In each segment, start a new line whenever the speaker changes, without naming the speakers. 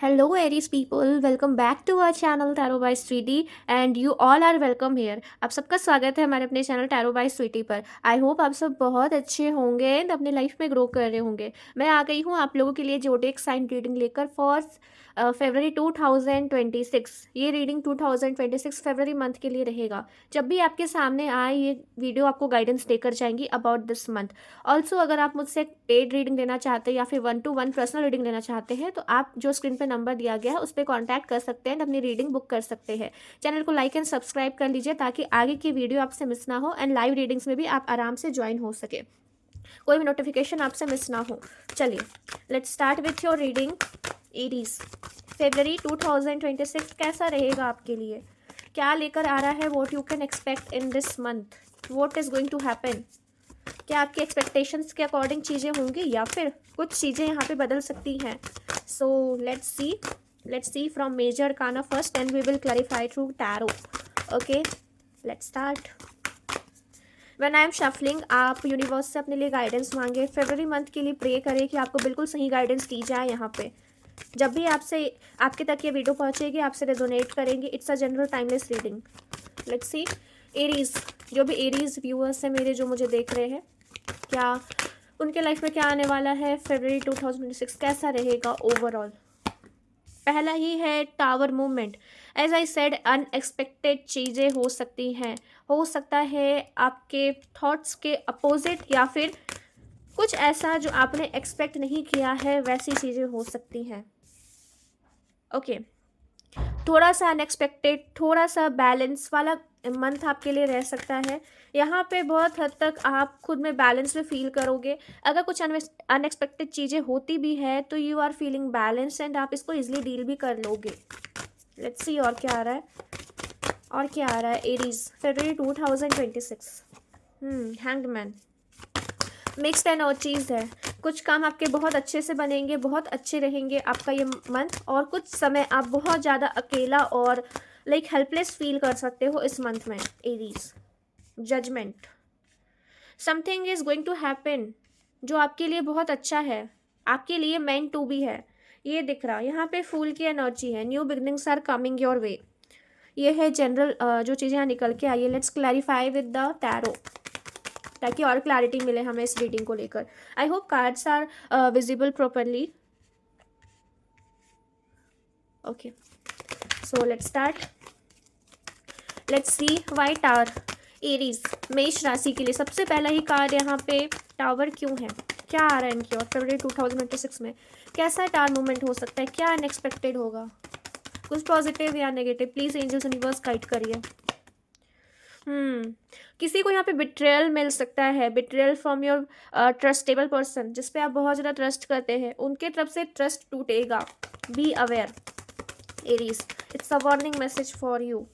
Hello, Aries people. Welcome back to our channel Tarot by Sweetie and you all are welcome here. आप सबका स्वागत है हमारे अपने चैनल टैरो बाय स्वीटी पर। आई होप आप सब बहुत अच्छे होंगे एंड अपने लाइफ में ग्रो कर रहे होंगे। मैं आ गई हूँ आप लोगों के लिए जोडिएक साइन रीडिंग लेकर फॉर फरवरी 2026। ये रीडिंग 2026 फरवरी मंथ के लिए रहेगा। जब भी आपके सामने आए ये वीडियो आपको गाइडेंस देकर जाएंगी अबाउट दिस मंथ। ऑल्सो अगर आप मुझसे पेड रीडिंग लेना चाहते हैं या फिर 1-to-1 पर्सनल रीडिंग लेना चाहते हैं तो आप जो स्क्रीन पे नंबर दिया गया है उस पर कॉन्टैक्ट कर सकते हैं, अपनी रीडिंग बुक कर सकते हैं। चैनल को लाइक एंड सब्सक्राइब कर लीजिए ताकि आगे की वीडियो आपसे मिस ना हो एंड लाइव रीडिंग्स में भी आप आराम से ज्वाइन हो सके, कोई भी नोटिफिकेशन आपसे मिस ना हो। चलिए let's start with your reading. Aries, फरवरी 2026 कैसा रहेगा आपके लिए? क्या लेकर आ रहा है? What you can expect in this month? What is going to happen? क्या आपके एक्सपेक्टेशंस के अकॉर्डिंग चीज़ें होंगी या फिर कुछ चीज़ें यहाँ पे बदल सकती हैं? So let's see from major arcana first and we will clarify through tarot. Okay, let's start. When I am shuffling, आप यूनिवर्स से अपने लिए गाइडेंस मांगे। फरवरी मंथ के लिए प्रे करें कि आपको बिल्कुल सही गाइडेंस दी जाए। यहाँ पे जब भी आपके तक ये वीडियो पहुँचेगी आपसे रेजोनेट करेंगे। It's a general timeless reading. Let's see Aries, जो भी एरीज व्यूअर्स हैं मेरे जो मुझे देख रहे हैं, क्या उनके लाइफ में क्या आने वाला है? फरवरी 2026 कैसा रहेगा ओवरऑल? पहला ही है tower movement. As I said, unexpected चीज़ें हो सकती हैं। हो सकता है आपके थॉट्स के अपोजिट या फिर कुछ ऐसा जो आपने एक्सपेक्ट नहीं किया है वैसी चीज़ें हो सकती हैं। ओके, थोड़ा सा अनएक्सपेक्टेड, थोड़ा सा बैलेंस वाला मंथ आपके लिए रह सकता है। यहाँ पे बहुत हद तक आप खुद में बैलेंस में फील करोगे। अगर कुछ अनएक्सपेक्टेड चीज़ें होती भी है तो you are feeling balance and आप इसको इजीली डील भी कर लोगे। लेट्स सी और क्या आ रहा है, और क्या आ रहा है एरीज फरवरी 2026। हैंगमैन, मिक्स्ड एनर्जीज है। कुछ काम आपके बहुत अच्छे से बनेंगे, बहुत अच्छे रहेंगे आपका ये मंथ, और कुछ समय आप बहुत ज़्यादा अकेला और हेल्पलेस फील कर सकते हो इस मंथ में। Aries, judgement, something is going to happen जो आपके लिए बहुत अच्छा है, आपके लिए मेंट टू बी है। ये दिख रहा, यहाँ पे फूल की एनर्जी है। New beginnings are coming your way. ये है जनरल जो चीज़ें यहाँ निकल के आई है। Let's clarify with the tarot ताकि और क्लैरिटी मिले हमें इस रीडिंग को लेकर। I hope cards are visible properly. Okay, so let's start. Let's see why tower. Aries, मेष राशि के लिए सबसे पहला ही कार्ड यहाँ पे टावर क्यों है? क्या आ रहा है इनकी और फरवरी 2026 में? कैसा टावर मूवमेंट हो सकता है? क्या अनएक्सपेक्टेड होगा? कुछ पॉजिटिव या negative? Please angels universe guide करिए। किसी को यहाँ पे बिट्रेयल मिल सकता है। Betrayal from your trustable person, जिस पे आप बहुत ज़्यादा ट्रस्ट करते हैं, उनके तरफ से ट्रस्ट टूटेगा। Be aware Aries, it's a warning message for you.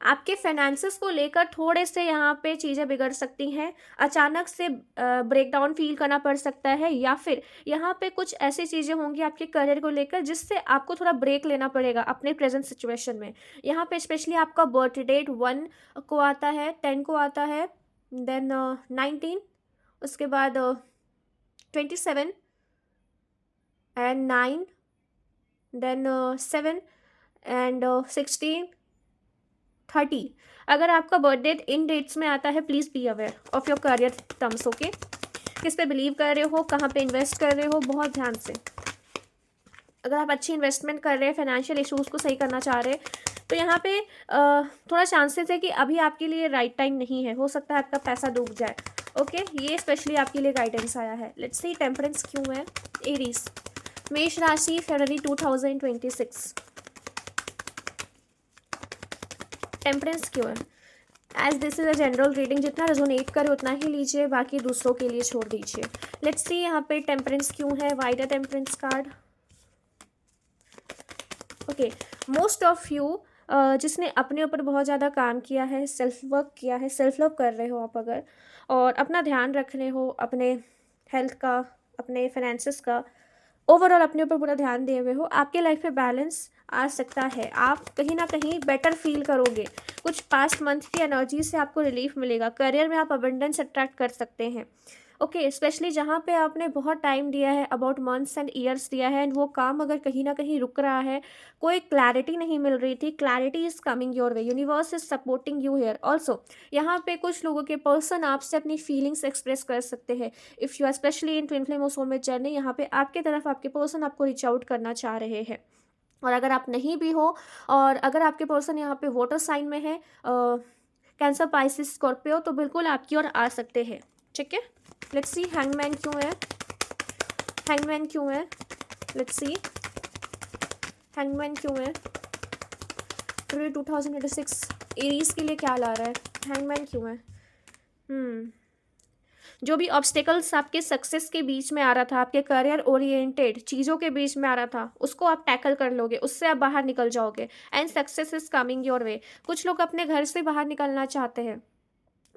आपके फाइनेंसेस को लेकर थोड़े से यहाँ पे चीज़ें बिगड़ सकती हैं। अचानक से ब्रेकडाउन फील करना पड़ सकता है, या फिर यहाँ पे कुछ ऐसी चीज़ें होंगी आपके करियर को लेकर जिससे आपको थोड़ा ब्रेक लेना पड़ेगा अपने प्रेजेंट सिचुएशन में। यहाँ पे स्पेशली आपका बर्थ डेट 1 को आता है, 10 को आता है, देन 19, उसके बाद 27 एंड 9, देन 7 एंड 16, 30। अगर आपका बर्थडे इन डेट्स में आता है, please be aware of your career terms. Okay, किस पे बिलीव कर रहे हो, कहाँ पे इन्वेस्ट कर रहे हो, बहुत ध्यान से। अगर आप अच्छी इन्वेस्टमेंट कर रहे हैं, फाइनेंशियल इश्यूज़ को सही करना चाह रहे हैं, तो यहाँ पे थोड़ा चांसेस है कि अभी आपके लिए राइट टाइम नहीं है। हो सकता है आपका पैसा डूब जाए। ओके, ये स्पेशली आपके लिए गाइडेंस आया है। लेट्स सी टेम्परेंस क्यों है एरीज। मेष राशि फरवरी 2026, टेम्परेंस क्यों है? As this is a general reading, जितना रेजोनेट करे उतना ही लीजिए, बाकी दूसरों के लिए छोड़ दीजिए। लेट्स सी यहाँ पे टेम्परेंस क्यों है। Why the temperance card? Okay, most of you जिसने अपने ऊपर बहुत ज़्यादा काम किया है, सेल्फ वर्क किया है, सेल्फ लव कर रहे हो आप अगर, और अपना ध्यान रख रहे हो अपने हेल्थ का, अपने फाइनेंसेस का, ओवरऑल अपने ऊपर पूरा ध्यान दिए हुए हो, आपके लाइफ में बैलेंस आ सकता है। आप कहीं ना कहीं बेटर फील करोगे। कुछ पास्ट मंथ की एनर्जी से आपको रिलीफ मिलेगा। करियर में आप अबंडेंस अट्रैक्ट कर सकते हैं। ओके, स्पेशली जहाँ पे आपने बहुत टाइम दिया है, अबाउट मंथ्स एंड ईयर्स दिया है, एंड वो काम अगर कहीं ना कहीं रुक रहा है, कोई क्लैरिटी नहीं मिल रही थी, clarity is coming your way, universe is supporting you here also. यहाँ पे कुछ लोगों के पर्सन आपसे अपनी फीलिंग्स एक्सप्रेस कर सकते हैं। If you are specially in twin flame और सोलमेट जर्नी, यहाँ पे आपके तरफ आपके पर्सन आपको रीच आउट करना चाह रहे हैं। और अगर आप नहीं भी हो, और अगर आपके पर्सन यहाँ पे वाटर साइन में है, कैंसर, पाइसिस, स्कॉर्पियो, तो बिल्कुल आपकी ओर आ सकते हैं। ठीक है, लेट्स सी हैंगमैन क्यों है, हैंगमैन क्यों है, लेट्स सी हैंगमैन क्यों है। 2026 एरीज के लिए क्या ला रहा है, हैंगमैन क्यों है। जो भी ऑब्स्टिकल्स आपके सक्सेस के बीच में आ रहा था, आपके करियर ओरिएंटेड चीज़ों के बीच में आ रहा था, उसको आप टैकल कर लोगे, उससे आप बाहर निकल जाओगे, and success is coming your वे। कुछ लोग अपने घर से बाहर निकलना चाहते हैं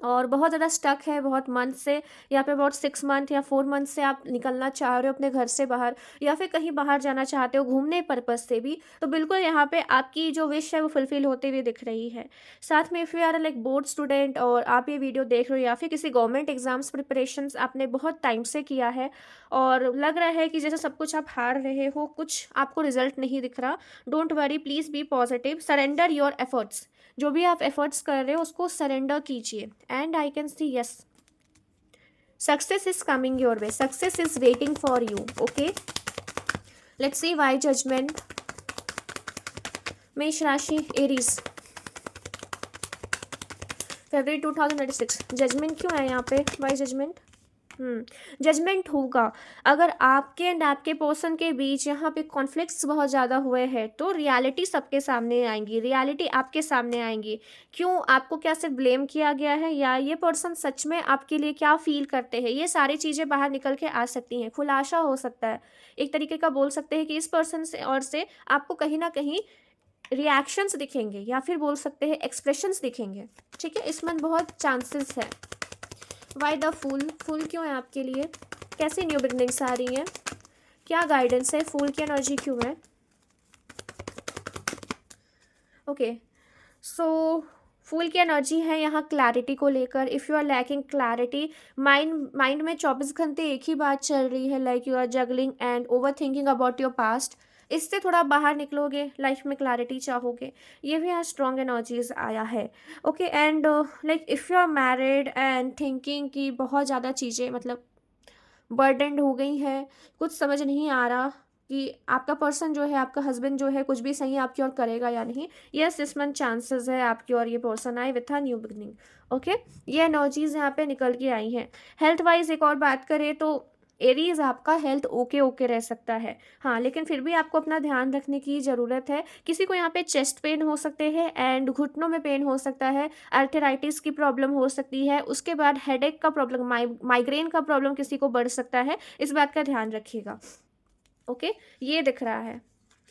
और बहुत ज़्यादा स्टक है, बहुत मंथ से, या फिर बहुत 6 मंथ या 4 मंथ से आप निकलना चाह रहे हो अपने घर से बाहर, या फिर कहीं बाहर जाना चाहते हो घूमने पर्पज़ से भी, तो बिल्कुल यहाँ पे आपकी जो विश है वो फुलफिल होते हुए दिख रही है। साथ में if you are like board student और आप ये वीडियो देख रहे हो, या फिर किसी गवर्नमेंट एग्जाम्स प्रिपरेशंस आपने बहुत टाइम से किया है और लग रहा है कि जैसे सब कुछ आप हार रहे हो, कुछ आपको रिजल्ट नहीं दिख रहा, don't worry, please be positive, surrender your efforts. जो भी आप एफर्ट्स कर रहे हो उसको सरेंडर कीजिए, and I can see yes, success is coming your way, success is waiting for you. Okay, let's see why judgement. मेष राशि, एरीज, फरवरी 2026, जजमेंट क्यों है यहाँ पे, वाई जजमेंट। जजमेंट होगा। अगर आपके एंड आपके पर्सन के बीच यहाँ पे कॉन्फ्लिक्ट्स बहुत ज़्यादा हुए हैं, तो रियलिटी सबके सामने आएंगी, रियलिटी आपके सामने आएंगी। क्यों, आपको क्या सिर्फ ब्लेम किया गया है, या ये पर्सन सच में आपके लिए क्या फील करते हैं, ये सारी चीज़ें बाहर निकल के आ सकती हैं, खुलासा हो सकता है। एक तरीके का बोल सकते हैं कि इस पर्सन से और से आपको कहीं ना कहीं रिएक्शंस दिखेंगे, या फिर बोल सकते हैं एक्सप्रेशंस दिखेंगे। ठीक है, इसमें बहुत चांसेस है। वाई द फूल, फूल क्यों है आपके लिए, कैसी न्यू बिगनिंग्स आ रही हैं, क्या गाइडेंस है, फूल की एनर्जी क्यों है। ओके, सो फूल की एनर्जी है यहाँ क्लैरिटी को लेकर। If you are lacking clarity, mind में 24 घंटे एक ही बात चल रही है, like you are juggling and overthinking about your past, इससे थोड़ा बाहर निकलोगे, लाइफ में क्लैरिटी चाहोगे, ये भी यहाँ स्ट्रॉन्ग एनर्जीज आया है। Okay, and like if you are married and thinking कि बहुत ज़्यादा चीज़ें मतलब बर्डनड हो गई है, कुछ समझ नहीं आ रहा कि आपका पर्सन जो है, आपका हस्बैंड जो है, कुछ भी सही आपकी ओर करेगा या नहीं, यस इस मंथ चांसेस है आपकी ओर ये पर्सन आए with a new beginning. Okay, ये एनर्जीज यहाँ पे निकल के आई हैं। हेल्थ वाइज एक और बात करें तो एरीज आपका हेल्थ ओके ओके रह सकता है, हाँ, लेकिन फिर भी आपको अपना ध्यान रखने की ज़रूरत है। किसी को यहाँ पे चेस्ट पेन हो सकते हैं, एंड घुटनों में पेन हो सकता है, अर्थराइटिस की प्रॉब्लम हो सकती है, उसके बाद हेडेक का प्रॉब्लम, माइग्रेन का प्रॉब्लम किसी को बढ़ सकता है, इस बात का ध्यान रखिएगा। ओके, ये दिख रहा है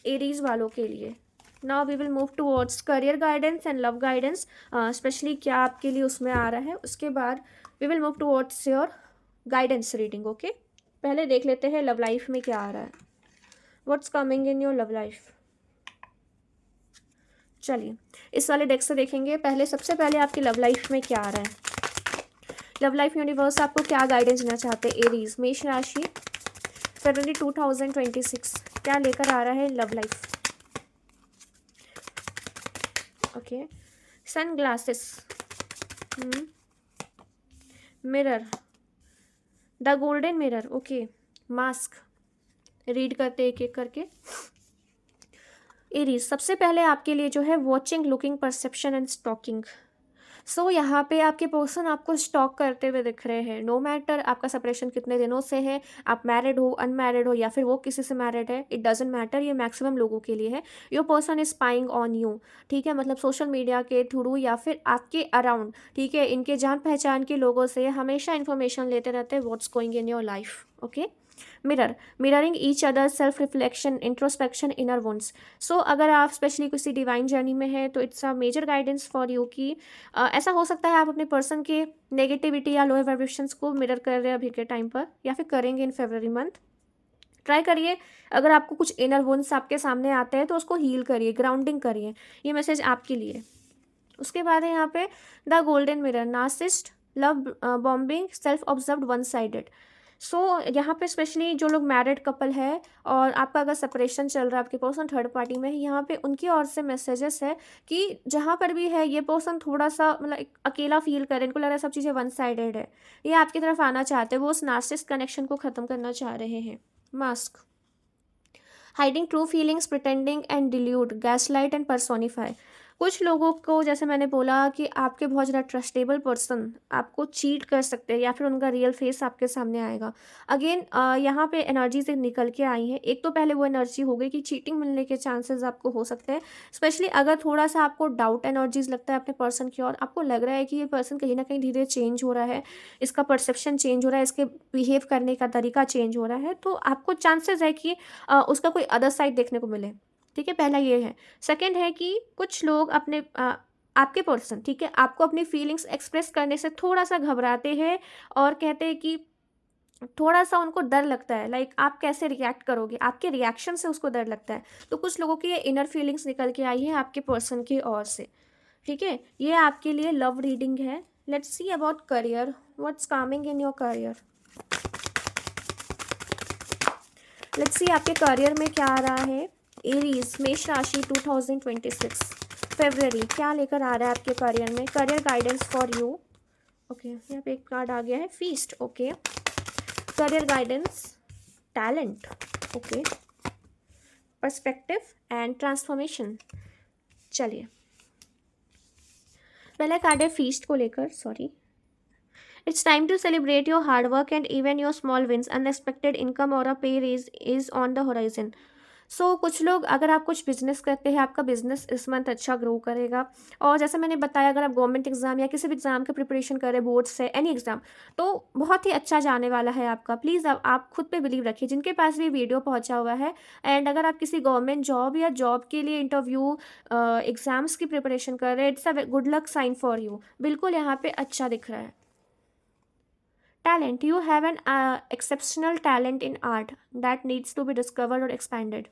एरीज वालों के लिए। Now we will move towards career guidance and love guidance, specially क्या आपके लिए उसमें आ रहा है, उसके बाद we will move towards your guidance reading. Okay, पहले देख लेते हैं लव लाइफ में क्या आ रहा है, what's coming in your love life. चलिए इस वाले डेक से देखेंगे। पहले सबसे पहले आपकी लव लाइफ में क्या आ रहा है, लव लाइफ यूनिवर्स आपको क्या गाइडेंस देना चाहते हैं। एरीज, मेष राशि, फरवरी 2026 क्या लेकर आ रहा है love life. Okay, sunglasses, mirror, the golden mirror, okay, mask, read करते एक एक करके। एरीज, सबसे पहले आपके लिए जो है watching, looking, perception and stalking. So यहाँ पे आपके पर्सन आपको स्टॉक करते हुए दिख रहे हैं। नो मैटर आपका सेपरेशन कितने दिनों से है, आप मैरिड हो, अनमैरिड हो, या फिर वो किसी से मैरिड है, इट डजेंट मैटर, ये मैक्सिमम लोगों के लिए है। Your person is spying on you, ठीक है, मतलब सोशल मीडिया के थ्रू या फिर आपके अराउंड, ठीक है, इनके जान पहचान के लोगों से हमेशा इन्फॉर्मेशन लेते रहते हैं what's going in your life. Okay, mirror, mirroring each other, self reflection, introspection, inner wounds. So अगर आप स्पेशली किसी डिवाइन जर्नी में है तो it's a major guidance for you कि ऐसा हो सकता है आप अपने पर्सन के नेगेटिविटी या लोअर वाइब्रेशंस को मिरर कर रहे हैं अभी के टाइम पर, या फिर करेंगे इन फरवरी मंथ। ट्राई करिए, अगर आपको कुछ इनर वुंड्स आपके सामने आते हैं तो उसको हील करिए, ग्राउंडिंग करिए, ये मैसेज आपके लिए। उसके बाद है यहाँ पे the golden mirror, narcissist, love bombing, self observed, one sided. So यहाँ पे स्पेशली जो लोग मैरिड कपल है और आपका अगर सेपरेशन चल रहा है, आपके पर्सन थर्ड पार्टी में है, यहाँ पे उनकी ओर से मैसेजेस है कि जहाँ पर भी है ये पर्सन थोड़ा सा मतलब अकेला फील करे, इनको लग रहा है सब चीज़ें वन साइडेड है, ये आपकी तरफ आना चाहते हैं, वो उस नार्सिसिस्ट कनेक्शन को ख़त्म करना चाह रहे हैं। Mask, hiding true feelings, pretending and delude, gaslight and personify. कुछ लोगों को जैसे मैंने बोला कि आपके बहुत ज़्यादा ट्रस्टेबल पर्सन आपको चीट कर सकते हैं या फिर उनका रियल फेस आपके सामने आएगा। अगेन यहाँ पे एनर्जी से निकल के आई है। एक तो पहले वो एनर्जी हो गई कि चीटिंग मिलने के चांसेस आपको हो सकते हैं, स्पेशली अगर थोड़ा सा आपको डाउट एनर्जीज लगता है अपने पर्सन की ओर, आपको लग रहा है कि ये पर्सन कहीं ना कहीं धीरे धीरे चेंज हो रहा है, इसका परसेप्शन चेंज हो रहा है, इसके बिहेव करने का तरीका चेंज हो रहा है, तो आपको चांसेस है कि उसका कोई अदर साइड देखने को मिले। ठीक है, पहला ये है। सेकंड है कि कुछ लोग अपने आपके पर्सन, ठीक है, आपको अपनी फीलिंग्स एक्सप्रेस करने से थोड़ा सा घबराते हैं और कहते हैं कि थोड़ा सा उनको डर लगता है, लाइक आप कैसे रिएक्ट करोगे, आपके रिएक्शन से उसको डर लगता है। तो कुछ लोगों की ये इनर फीलिंग्स निकल के आई है आपके पर्सन की ओर से। ठीक है, ये आपके लिए लव रीडिंग है। Let's see about career, what's coming in your career. Let's see आपके करियर में क्या आ रहा है। एरीज, मेष राशि, 2026 फरवरी, क्या लेकर आ रहा है आपके करियर में। Career guidance for you. Okay, यहाँ पे एक कार्ड आ गया है, feast. Okay, career guidance, talent, okay, perspective and transformation. चलिए, पहला कार्ड है फीस्ट को लेकर, sorry. It's time to celebrate your hard work and even your small wins. Unexpected income or a pay raise is on the horizon. सो कुछ लोग, अगर आप कुछ बिजनेस करते हैं, आपका बिजनेस इस मंथ अच्छा ग्रो करेगा। और जैसे मैंने बताया, अगर आप गवर्नमेंट एग्जाम या किसी भी एग्जाम की प्रिपरेशन कर रहे हैं, बोर्ड से एनी एग्जाम, तो बहुत ही अच्छा जाने वाला है आपका। प्लीज़ आप खुद पे बिलीव रखिए, जिनके पास भी वीडियो पहुंचा हुआ है। एंड अगर आप किसी गवर्नमेंट जॉब या जॉब के लिए इंटरव्यू एग्जाम्स की प्रिपरेशन कर रहे हैं, it's a good luck sign for you. बिल्कुल यहाँ पे अच्छा दिख रहा है। Talent, you have an exceptional talent in art that needs to be discovered or expanded.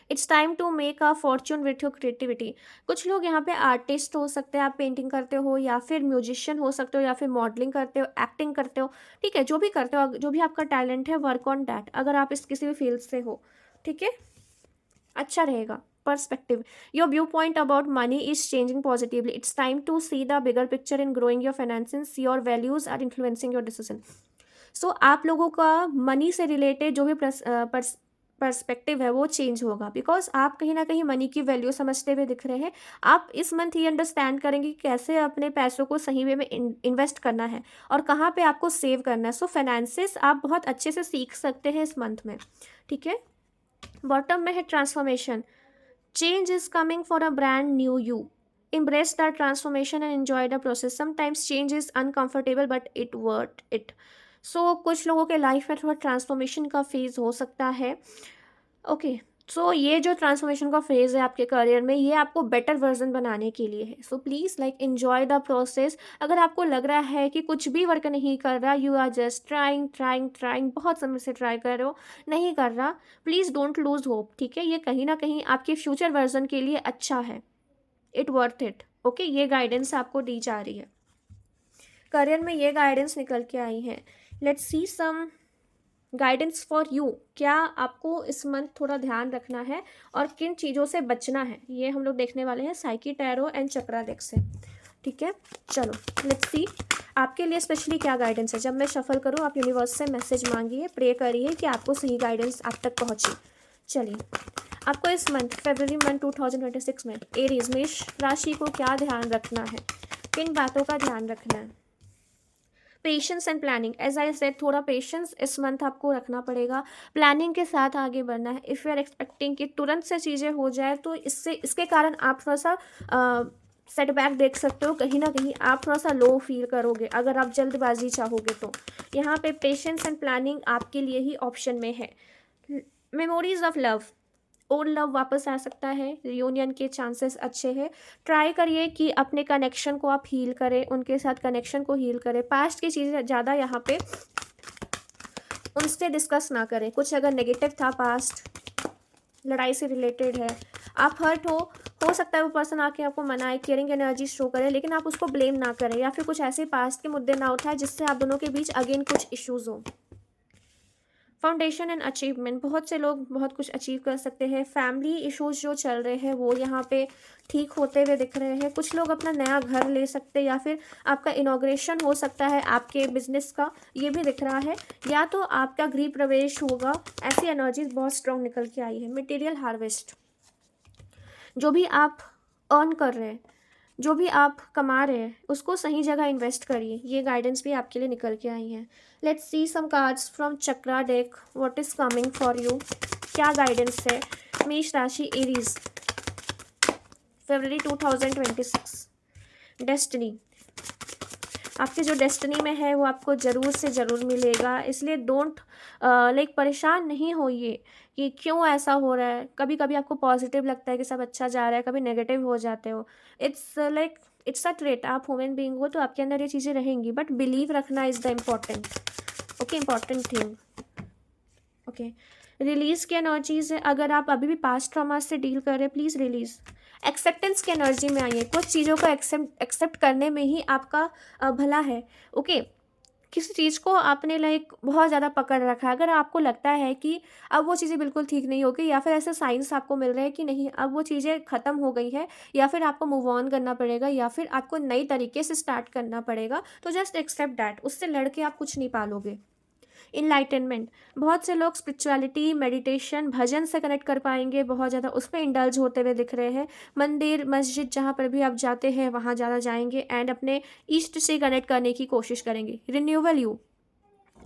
It's time to make a fortune with your creativity. कुछ लोग यहाँ पे आर्टिस्ट हो सकते हैं, आप पेंटिंग करते हो या फिर म्यूजिशियन हो सकते हो या फिर मॉडलिंग करते हो, एक्टिंग करते हो, ठीक है, जो भी करते हो, जो भी आपका टैलेंट है, वर्क ऑन डैट, अगर आप इस किसी भी फील्ड से हो, ठीक है, अच्छा रहेगा। Perspective, your viewpoint about money is changing positively. It's time to see the bigger picture in growing your finances. Your values are influencing your decision. So आप लोगों का मनी से रिलेटेड जो भी पर्सपेक्टिव है वो चेंज होगा, बिकॉज आप कहीं ना कहीं मनी की वैल्यू समझते हुए दिख रहे हैं। आप इस मंथ ये अंडरस्टैंड करेंगे कि कैसे अपने पैसों को सही वे में इन्वेस्ट करना है और कहाँ पे आपको सेव करना है। सो फाइनेंसेस आप बहुत अच्छे से सीख सकते हैं इस मंथ में, ठीक है। बॉटम में है transformation, change is coming for a brand new you. Embrace that transformation and enjoy the process. Sometimes change is uncomfortable but it worth it. So कुछ लोगों के लाइफ में थोड़ा ट्रांसफॉर्मेशन का फेज हो सकता है। ओके, सो ये जो ट्रांसफॉर्मेशन का फेज़ है आपके करियर में, ये आपको बेटर वर्जन बनाने के लिए है। So please like enjoy the process. अगर आपको लग रहा है कि कुछ भी वर्क नहीं कर रहा, you are just trying trying trying, बहुत समय से ट्राई कर रहे हो, नहीं कर रहा, प्लीज़ डोंट लूज़ होप, ठीक है। ये कहीं ना कहीं आपके फ्यूचर वर्जन के लिए अच्छा है, इट वर्थ इट। ओके, ये गाइडेंस आपको दी जा रही है, करियर में ये गाइडेंस निकल के आई है। Let's see some guidance for you. क्या आपको इस मंथ थोड़ा ध्यान रखना है और किन चीज़ों से बचना है, ये हम लोग देखने वाले हैं psyche, tarot and chakra deck से, ठीक है। चलो लेट्स सी आपके लिए स्पेशली क्या गाइडेंस है। जब मैं शफल करूँ, आप यूनिवर्स से मैसेज मांगिए, प्रे करिए कि आपको सही गाइडेंस आप तक पहुँचे। चलिए, आपको इस मंथ फरवरी मंथ 2026 में एरीज, मेष राशि को क्या ध्यान रखना है, किन बातों का ध्यान रखना है। Patience and planning, as I said, थोड़ा पेशेंस इस मंथ आपको रखना पड़ेगा, प्लानिंग के साथ आगे बढ़ना है। इफ़ यू आर एक्सपेक्टिंग कि तुरंत से चीज़ें हो जाए, तो इसके कारण आप थोड़ा सा सेटबैक देख सकते हो, कहीं ना कहीं आप थोड़ा सा लो फील करोगे अगर आप जल्दबाजी चाहोगे तो। यहाँ पे पेशेंस एंड प्लानिंग आपके लिए ही ऑप्शन में है। Memories of love, old love वापस आ सकता है, रियूनियन के चांसेस अच्छे हैं। ट्राई करिए कि अपने कनेक्शन को आप हील करें, उनके साथ कनेक्शन को हील करें। पास्ट की चीज़ें ज़्यादा यहाँ पे उनसे डिस्कस ना करें। कुछ अगर नेगेटिव था पास्ट, लड़ाई से रिलेटेड है, आप हर्ट हो सकता है वो पर्सन आके आपको मनाए, केयरिंग एनर्जी शो करे, लेकिन आप उसको ब्लेम ना करें या फिर कुछ ऐसे पास्ट के मुद्दे ना उठाएं जिससे आप दोनों के बीच अगेन कुछ इश्यूज हो। फाउंडेशन एंड अचीवमेंट, बहुत से लोग बहुत कुछ अचीव कर सकते हैं। फैमिली इश्यूज जो चल रहे हैं वो यहाँ पे ठीक होते हुए दिख रहे हैं। कुछ लोग अपना नया घर ले सकते हैं या फिर आपका इनॉग्रेशन हो सकता है आपके बिजनेस का, ये भी दिख रहा है, या तो आपका गृह प्रवेश होगा। ऐसी एनर्जीज बहुत स्ट्रॉन्ग निकल के आई है। मटेरियल हार्वेस्ट, जो भी आप अर्न कर रहे हैं, जो भी आप कमा रहे हैं, उसको सही जगह इन्वेस्ट करिए। ये गाइडेंस भी आपके लिए निकल के आई है। Let's see some cards from chakra deck, what is coming for you. क्या गाइडेंस है मेष राशि एरीज, फरवरी 2026। डेस्टिनी, आपके जो डेस्टिनी में है वो आपको ज़रूर से ज़रूर मिलेगा, इसलिए डोंट परेशान नहीं होइए कि क्यों ऐसा हो रहा है। कभी कभी आपको पॉजिटिव लगता है कि सब अच्छा जा रहा है, कभी नेगेटिव हो जाते हो। इट्स अ ट्रेट, आप ह्यूमन बीइंग हो तो आपके अंदर ये चीज़ें रहेंगी, बट बिलीव रखना is the important, okay, important thing, okay. Release की एनर्जीज है, अगर आप अभी भी पास्ट ट्रॉमा से डील कर रहे हैं, प्लीज़ रिलीज। एक्सेप्टेंस की एनर्जी में आइए, कुछ चीज़ों को एक्सेप्ट करने में ही आपका भला है, ओके। किसी चीज़ को आपने बहुत ज़्यादा पकड़ रखा है, अगर आपको लगता है कि अब वो चीज़ें बिल्कुल ठीक नहीं होगी, या फिर ऐसे साइंस आपको मिल रहे हैं कि नहीं अब वो चीज़ें ख़त्म हो गई है, या फिर आपको मूव ऑन करना पड़ेगा, या फिर आपको नई तरीके से स्टार्ट करना पड़ेगा, तो जस्ट एक्सेप्ट दैट। उससे लड़के आप कुछ नहीं पालोगे। इनलाइटनमेंट, बहुत से लोग स्पिरिचुअलिटी, मेडिटेशन, भजन से कनेक्ट कर पाएंगे, बहुत ज़्यादा उसमें इंडल्ज होते हुए दिख रहे हैं। मंदिर, मस्जिद, जहाँ पर भी आप जाते हैं वहाँ ज़्यादा जाएंगे एंड अपने ईस्ट से कनेक्ट करने की कोशिश करेंगे। रिन्यूअल यू,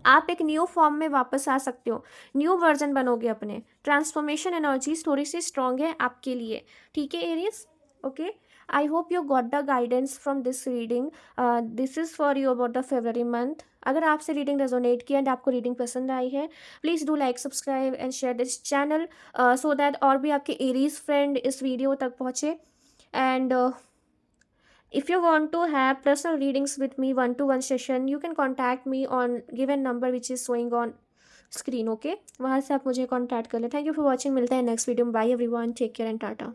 आप एक न्यू फॉर्म में वापस आ सकते हो, न्यू वर्जन बनोगे अपने। ट्रांसफॉर्मेशन एनर्जीज थोड़ी सी स्ट्रांग है आपके लिए, ठीक है Aries, okay. I hope you got the guidance from this reading. This is for you about the February month. अगर आपसे रीडिंग रेजोनेट किया एंड आपको रीडिंग पसंद आई है, please do like, subscribe and share this channel so that और भी आपके एरीज फ्रेंड इस वीडियो तक पहुँचे। And if you want to have personal readings with me, one-to-one session, you can contact me on given number which is showing on screen, okay। वहाँ से आप मुझे contact कर लें। थैंक यू फॉर वॉचिंग, मिलते हैं नेक्स्ट वीडियो में। Bye everyone, take care and Tata.